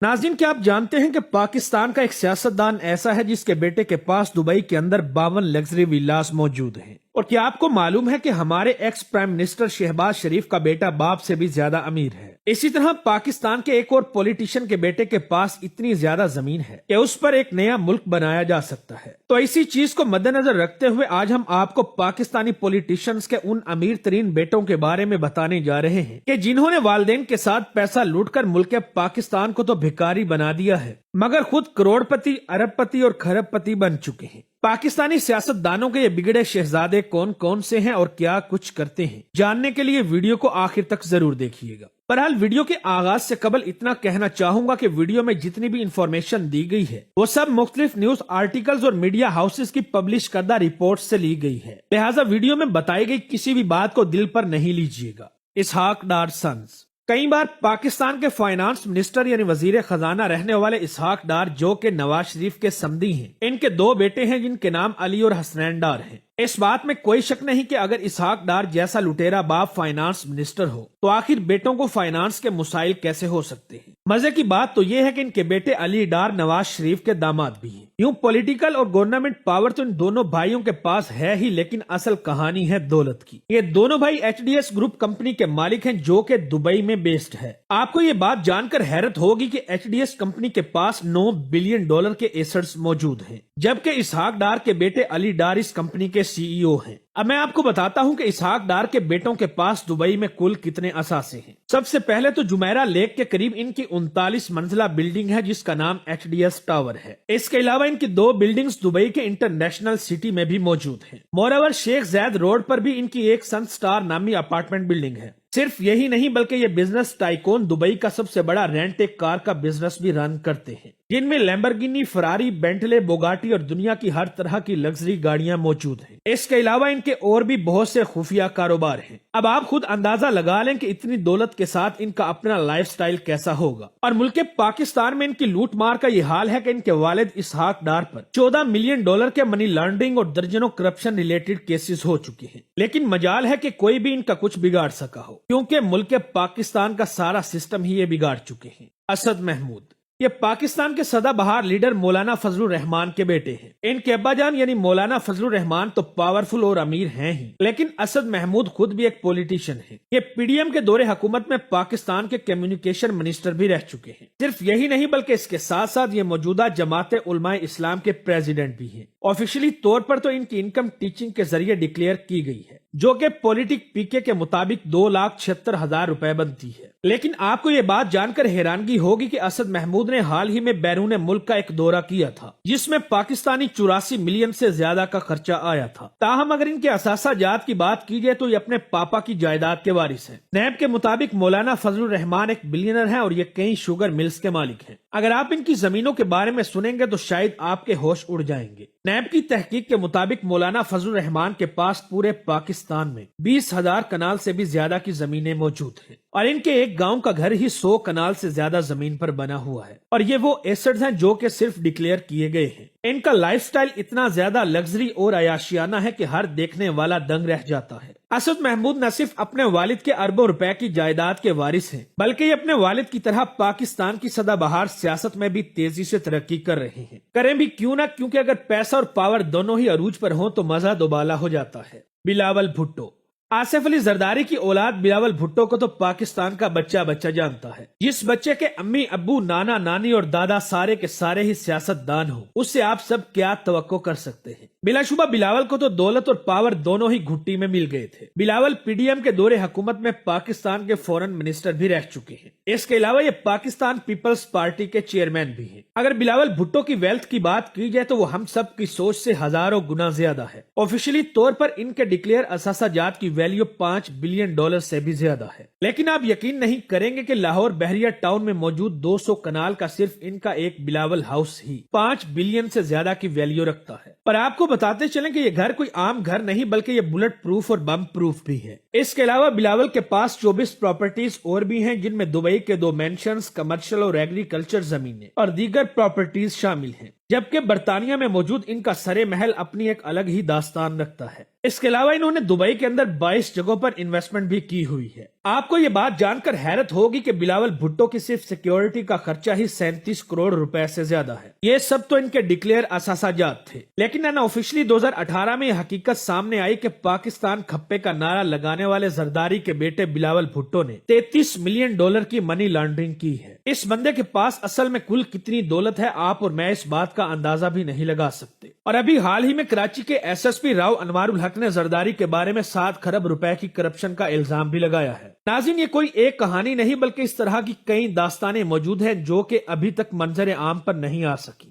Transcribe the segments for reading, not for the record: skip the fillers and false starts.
ناظرین، کیا آپ جانتے ہیں کہ پاکستان کا ایک سیاستدان ایسا ہے جس کے بیٹے کے پاس دبئی کے اندر 52 لگژری ویلاز موجود ہیں؟ اور کیا آپ کو معلوم ہے کہ ہمارے ایکس پرائم منسٹر شہباز شریف کا بیٹا باپ سے بھی زیادہ امیر ہے؟ اسی طرح پاکستان کے ایک اور پولیٹیشین کے بیٹے کے پاس اتنی زیادہ زمین ہے کہ اس پر ایک نیا ملک بنایا جا سکتا ہے۔ تو اسی چیز کو مد نظر رکھتے ہوئے آج ہم آپ کو پاکستانی پولیٹیشینز کے ان امیر ترین بیٹوں کے بارے میں بتانے جا رہے ہیں کہ جنہوں نے والدین کے ساتھ پیسہ لوٹ کر ملک پاکستان کو تو بھکاری بنا دیا ہے، مگر خود کروڑ پتی، ارب پتی اور کھرب پتی بن چکے ہیں۔ پاکستانی سیاست دانوں کے یہ بگڑے شہزادے کون کون سے ہیں اور کیا کچھ کرتے ہیں، جاننے کے لیے ویڈیو کو آخر تک ضرور دیکھیے گا۔ بہرحال ویڈیو کے آغاز سے قبل اتنا کہنا چاہوں گا کہ ویڈیو میں جتنی بھی انفارمیشن دی گئی ہے وہ سب مختلف نیوز آرٹیکلز اور میڈیا ہاؤسز کی پبلش کردہ رپورٹ سے لی گئی ہے، لہٰذا ویڈیو میں بتائی گئی کسی بھی بات کو دل پر نہیں لیجیے گا۔ اسحاق ڈار سنز۔ کئی بار پاکستان کے فائنانس منسٹر یعنی وزیر خزانہ رہنے والے اسحاق ڈار، جو کہ نواز شریف کے سمدی ہیں، ان کے 2 بیٹے ہیں جن کے نام علی اور حسنین ڈار ہیں۔ اس بات میں کوئی شک نہیں کہ اگر اسحاق ڈار جیسا لٹیرا باپ فائنانس منسٹر ہو تو آخر بیٹوں کو فائنانس کے مسائل کیسے ہو سکتے ہیں؟ مزے کی بات تو یہ ہے کہ ان کے بیٹے علی ڈار نواز شریف کے داماد بھی ہیں۔ یوں پولیٹیکل اور گورنمنٹ پاور تو ان دونوں بھائیوں کے پاس ہے ہی، لیکن اصل کہانی ہے دولت کی۔ یہ دونوں بھائی H D S group company کے مالک ہیں جو کہ دبئی میں بیسڈ ہے۔ آپ کو یہ بات جان کر حیرت ہوگی کہ ایچ ڈی ایس کمپنی کے پاس $9 بلین کے ایسٹس موجود ہیں، جبکہ اسحاق ڈار کے بیٹے علی ڈار اس کمپنی کے سی ای او ہیں۔ اب میں آپ کو بتاتا ہوں کہ اسحاق ڈار کے بیٹوں کے پاس دبئی میں کل کتنے اثاثے ہیں۔ سب سے پہلے تو جمیرہ لیک کے قریب ان کی 39 منزلہ بلڈنگ ہے جس کا نام ایچ ڈی ایس ٹاور ہے۔ اس کے علاوہ ان کی 2 بلڈنگز دبئی کے انٹرنیشنل سٹی میں بھی موجود ہیں۔ مورور شیخ زید روڈ پر بھی ان کی ایک سن سٹار نامی اپارٹمنٹ بلڈنگ ہے۔ صرف یہی نہیں بلکہ یہ بزنس ٹائکون دبئی کا سب سے بڑا رینٹ ایک کار کا بزنس بھی رن کرتے ہیں، جن میں لیمبرگینی، فراری، بینٹلے، بوگاٹی اور دنیا کی ہر طرح کی لگژری گاڑیاں موجود ہیں۔ اس کے علاوہ ان کے اور بھی بہت سے خفیہ کاروبار ہیں۔ اب آپ خود اندازہ لگا لیں کہ اتنی دولت کے ساتھ ان کا اپنا لائف سٹائل کیسا ہوگا۔ اور ملک پاکستان میں ان کی لوٹ مار کا یہ حال ہے کہ ان کے والد اسحاق ڈار پر $14 ملین کے منی لانڈرنگ اور درجنوں کرپشن ریلیٹڈ کیسز ہو چکے ہیں، لیکن مجال ہے کہ کوئی بھی ان کا کچھ بگاڑ سکا ہو، کیونکہ ملک پاکستان کا سارا سسٹم ہی یہ بگاڑ چکے ہیں۔ اسد محمود۔ یہ پاکستان کے سدا بہار لیڈر مولانا فضل الرحمان کے بیٹے ہیں۔ ان کے ابا جان یعنی مولانا فضل الرحمان تو پاورفل اور امیر ہیں ہی، لیکن اسد محمود خود بھی ایک پولیٹیشین ہیں۔ یہ پی ڈی ایم کے دور حکومت میں پاکستان کے کمیونیکیشن منسٹر بھی رہ چکے ہیں۔ صرف یہی نہیں بلکہ اس کے ساتھ ساتھ یہ موجودہ جماعت علماء اسلام کے پریزیڈنٹ بھی ہیں۔ آفیشلی طور پر تو ان کی انکم ٹیچنگ کے ذریعے ڈکلیئر کی گئی ہے، جو کہ پولیٹک پی کے مطابق 2,76,000 روپے بنتی ہے۔ لیکن آپ کو یہ بات جان کر حیرانگی ہوگی کہ اسد محمود نے حال ہی میں بیرون ملک کا ایک دورہ کیا تھا، جس میں پاکستانی 84 ملین سے زیادہ کا خرچہ آیا تھا۔ تاہم اگر ان کے اثاثہ جات کی بات کی جائے تو یہ اپنے پاپا کی جائیداد کے وارث ہیں۔ نیب کے مطابق مولانا فضل الرحمان ایک بلینئر ہیں اور یہ کئی شوگر ملز کے مالک ہیں۔ اگر آپ ان کی زمینوں کے بارے میں سنیں گے تو شاید آپ کے ہوش اڑ جائیں گے۔ نیب کی تحقیق کے مطابق مولانا فضل الرحمان کے پاس پورے پاکستان میں 20,000 کنال سے بھی زیادہ کی زمینیں موجود ہیں، اور ان کے ایک گاؤں کا گھر ہی 100 کنال سے زیادہ زمین پر بنا ہوا ہے، اور یہ وہ ایسٹس ہیں جو کہ صرف ڈکلیئر کیے گئے ہیں۔ ان کا لائف سٹائل اتنا زیادہ لگژری اور عیاشیانہ ہے کہ ہر دیکھنے والا دنگ رہ جاتا ہے۔ اسد محمود نہ صرف اپنے والد کے اربوں روپے کی جائیداد کے وارث ہیں، بلکہ یہ اپنے والد کی طرح پاکستان کی سدا بہار سیاست میں بھی تیزی سے ترقی کر رہے ہیں۔ کریں بھی کیوں نہ، کیونکہ اگر پیسہ اور پاور دونوں ہی عروج پر ہوں تو مزہ دوبالا ہو جاتا ہے۔ بلاول بھٹو۔ آصف علی زرداری کی اولاد بلاول بھٹو کو تو پاکستان کا بچہ بچہ جانتا ہے۔ جس بچے کے امی ابو، نانا نانی اور دادا سارے کے سارے ہی سیاست دان ہوں، اس سے آپ سب کیا توقع کر سکتے ہیں؟ بلا شبہ بلاول کو تو دولت اور پاور دونوں ہی گھٹی میں مل گئے تھے۔ بلاول پی ڈی ایم کے دور حکومت میں پاکستان کے فورن منسٹر بھی رہ چکے ہیں۔ اس کے علاوہ یہ پاکستان پیپلز پارٹی کے چیئرمین بھی ہیں۔ اگر بلاول بھٹو کی ویلتھ کی بات کی جائے تو وہ ہم سب کی سوچ سے ہزاروں گنا زیادہ ہے۔ آفیشلی طور پر ان کے ڈکلیئر اثاثہ جات کی ویلیو $5 بلین سے بھی زیادہ ہے، لیکن آپ یقین نہیں کریں گے کہ لاہور بحریہ ٹاؤن میں موجود 200 کنال کا صرف ان کا ایک بلاول ہاؤس ہی 5 بلین سے زیادہ کی ویلیو رکھتا ہے۔ پر آپ کو بتاتے چلیں کہ یہ گھر کوئی عام گھر نہیں بلکہ یہ بلٹ پروف اور بم پروف بھی ہے۔ اس کے علاوہ بلاول کے پاس 24 پراپرٹیز اور بھی ہیں، جن میں دبئی کے 2 مینشنز، کمرشل اور ایگریکلچر زمینیں اور دیگر پراپرٹیز شامل ہیں، جبکہ برطانیہ میں موجود ان کا سرے محل اپنی ایک الگ ہی داستان رکھتا ہے۔ اس کے علاوہ انہوں نے دبئی کے اندر 22 جگہوں پر انویسٹمنٹ بھی کی ہوئی ہے۔ آپ کو یہ بات جان کر حیرت ہوگی کہ بلاول بھٹو کی صرف سیکیورٹی کا خرچہ ہی 37 کروڑ روپے سے زیادہ ہے۔ یہ سب تو ان کے ڈکلیئر اثاثہ جات تھے، لیکن ان آفیشلی 2018 میں یہ حقیقت سامنے آئی کہ پاکستان کھپے کا نعرہ لگانے والے زرداری کے بیٹے بلاول بھٹو نے 33 ملین ڈالر کی منی لانڈرنگ کی ہے۔ اس بندے کے پاس اصل میں کل کتنی دولت ہے آپ اور میں اس بات کا اندازہ بھی نہیں لگا سکتے۔ اور ابھی حال ہی میں کراچی کے ایس ایس پی راؤ انوار الحق نے زرداری کے بارے میں 7 کروڑ روپے کی کرپشن کا الزام بھی لگایا ہے۔ ناظرین، یہ کوئی ایک کہانی نہیں بلکہ اس طرح کی کئی داستانیں موجود ہیں جو کہ ابھی تک منظر عام پر نہیں آ سکی۔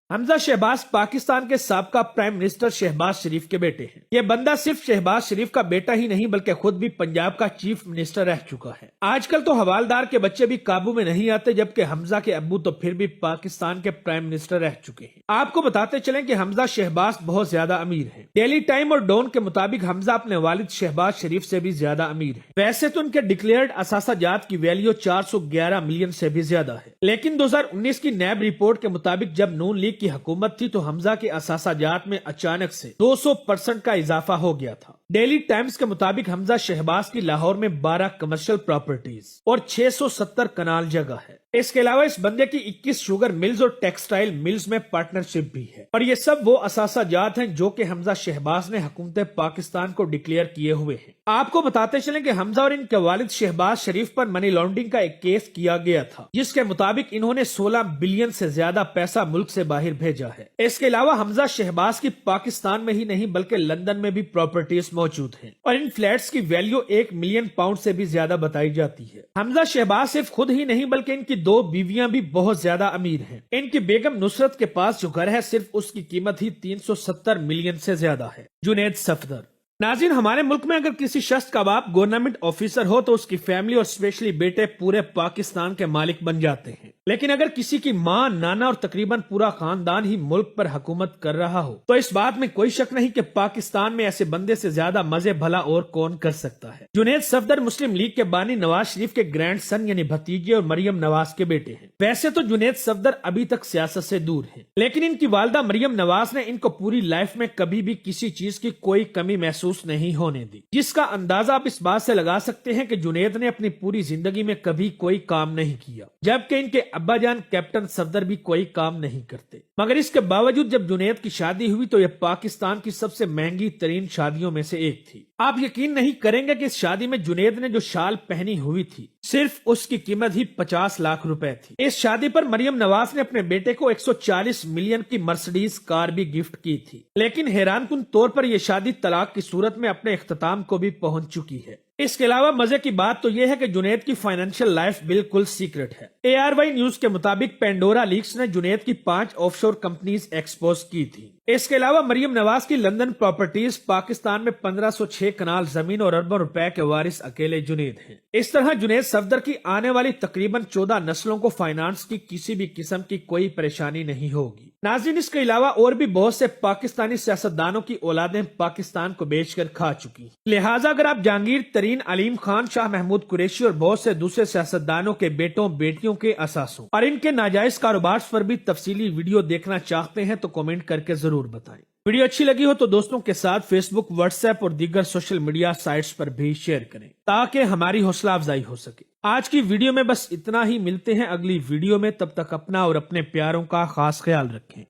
حمزہ شہباز پاکستان کے سابقہ پرائم منسٹر شہباز شریف کے بیٹے ہیں۔ یہ بندہ صرف شہباز شریف کا بیٹا ہی نہیں بلکہ خود بھی پنجاب کا چیف منسٹر رہ چکا ہے۔ آج کل تو حوالدار کے بچے بھی قابو میں نہیں آتے، جبکہ حمزہ کے ابو تو پھر بھی پاکستان کے پرائم منسٹر رہ چکے ہیں۔ آپ کو بتاتے چلیں کہ حمزہ شہباز بہت زیادہ امیر ہیں۔ ڈیلی ٹائم اور ڈون کے مطابق حمزہ اپنے والد شہباز شریف سے بھی زیادہ امیر ہیں۔ ویسے تو ان کے ڈکلیئرڈ اثاثہ جات کی ویلیو 411 ملین سے بھی زیادہ ہے، لیکن 2019 کی نیب رپورٹ کے مطابق جب نون لیگ کی حکومت تھی تو حمزہ کے اثاثہ جات میں اچانک سے 200% کا اضافہ ہو گیا تھا۔ ڈیلی ٹائمز کے مطابق حمزہ شہباز کی لاہور میں 12 کمرشل پراپرٹیز اور 670 کنال جگہ ہے۔ اس کے علاوہ اس بندے کی 21 شوگر ملز اور ٹیکسٹائل ملز میں پارٹنرشپ بھی ہے، اور یہ سب وہ اثاثہ جات ہیں جو کہ حمزہ شہباز نے حکومت پاکستان کو ڈکلیئر کیے ہوئے ہیں۔ آپ کو بتاتے چلیں کہ حمزہ اور ان کے والد شہباز شریف پر منی لانڈرنگ کا ایک کیس کیا گیا تھا، جس کے مطابق انہوں نے 16 بلین سے زیادہ پیسہ ملک سے باہر بھیجا ہے۔ اس کے علاوہ حمزہ شہباز کی پاکستان میں ہی نہیں بلکہ لندن میں بھی پراپرٹیز موجود ہیں، اور ان فلیٹس کی ویلیو 1 ملین پاؤنڈ سے بھی زیادہ بتائی جاتی ہے۔ حمزہ شہباز صرف خود ہی نہیں بلکہ ان کی 2 بیویاں بھی بہت زیادہ امیر ہیں۔ ان کی بیگم نصرت کے پاس جو گھر ہے صرف اس کی قیمت ہی 370 ملین سے زیادہ ہے۔ جنید صفدر۔ ناظرین، ہمارے ملک میں اگر کسی شخص کا باپ گورنمنٹ آفیسر ہو تو اس کی فیملی اور اسپیشلی بیٹے پورے پاکستان کے مالک بن جاتے ہیں، لیکن اگر کسی کی ماں، نانا اور تقریباً پورا خاندان ہی ملک پر حکومت کر رہا ہو تو اس بات میں کوئی شک نہیں کہ پاکستان میں ایسے بندے سے زیادہ مزے بھلا اور کون کر سکتا ہے۔ جنید صفدر مسلم لیگ کے بانی نواز شریف کے گرینڈ سن یعنی بھتیجے اور مریم نواز کے بیٹے ہیں۔ ویسے تو جنید صفدر ابھی تک سیاست سے دور ہیں، لیکن ان کی والدہ مریم نواز نے ان کو پوری لائف میں کبھی بھی کسی چیز کی کوئی کمی محسوس نہیں ہونے دی، جس کا اندازہ آپ اس بات سے لگا سکتے ہیں کہ جنید نے اپنی پوری زندگی میں کبھی کوئی کام نہیں کیا، جبکہ ان کے ابا جان کیپٹن صفدر بھی کوئی کام نہیں کرتے۔ مگر اس کے باوجود جب جنید کی شادی ہوئی تو یہ پاکستان کی سب سے مہنگی ترین شادیوں میں سے ایک تھی۔ آپ یقین نہیں کریں گے کہ اس شادی میں جنید نے جو شال پہنی ہوئی تھی صرف اس کی قیمت ہی 50 لاکھ روپے تھی۔ اس شادی پر مریم نواز نے اپنے بیٹے کو 140 ملین کی مرسڈیز کار بھی گفٹ کی تھی، لیکن حیران کن طور پر یہ شادی طلاق کی صورت میں اپنے اختتام کو بھی پہنچ چکی ہے۔ اس کے علاوہ مزے کی بات تو یہ ہے کہ جنید کی فائنینشیل لائف بالکل سیکرٹ ہے۔ ARY نیوز کے مطابق پینڈورا لیکس نے جنید کی 5 آف شور کمپنیز ایکسپوز کی تھی۔ اس کے علاوہ مریم نواز کی لندن پراپرٹیز پاکستان میں 1506 کنال زمین اور اربوں روپے کے وارث اکیلے جنید ہیں۔ اس طرح جنید صفدر کی آنے والی تقریباً 14 نسلوں کو فائنانس کی کسی بھی قسم کی کوئی پریشانی نہیں ہوگی۔ ناظرین، اس کے علاوہ اور بھی بہت سے پاکستانی سیاستدانوں کی اولادیں پاکستان کو بیچ کر کھا چکی، لہٰذا اگر آپ جہانگیر ترین، علیم خان، شاہ محمود قریشی اور بہت سے دوسرے سیاستدانوں کے بیٹوں بیٹیوں کے اثاثوں اور ان کے ناجائز کاروبار پر بھی تفصیلی ویڈیو دیکھنا چاہتے ہیں تو کامنٹ کر کے ضرور بتائیں۔ ویڈیو اچھی لگی ہو تو دوستوں کے ساتھ فیس بک، واٹس ایپ اور دیگر سوشل میڈیا سائٹس پر بھی شیئر کریں تاکہ ہماری حوصلہ افزائی ہو سکے۔ آج کی ویڈیو میں بس اتنا ہی، ملتے ہیں اگلی ویڈیو میں، تب تک اپنا اور اپنے پیاروں کا خاص خیال رکھیں۔